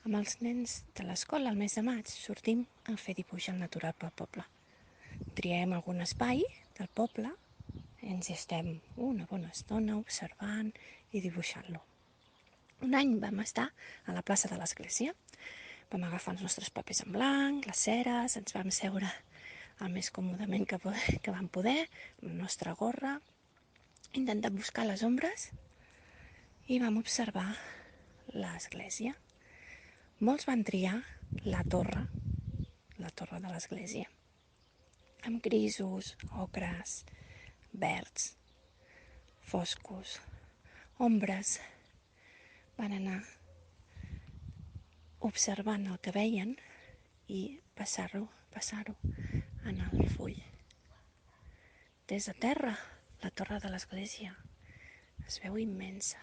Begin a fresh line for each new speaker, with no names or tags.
Amb els nens de l'escola, al mes de maig, sortim a fer dibuix al natural pel poble. Triem algun espai del poble i ens hi estem una bona estona observant i dibuixant-lo. Un any vam estar a la plaça de l'església. Vam agafar els nostres papers en blanc, les ceres, ens vam seure el més còmodament que vam poder, amb la nostra gorra, intentant buscar les ombres i vam observar l'església. Molts van triar la torre de l'església, amb grisos, ocres, verds, foscos, ombres. Van anar observant el que veien i passar-ho en el full. Des de terra, la torre de l'església es veu immensa,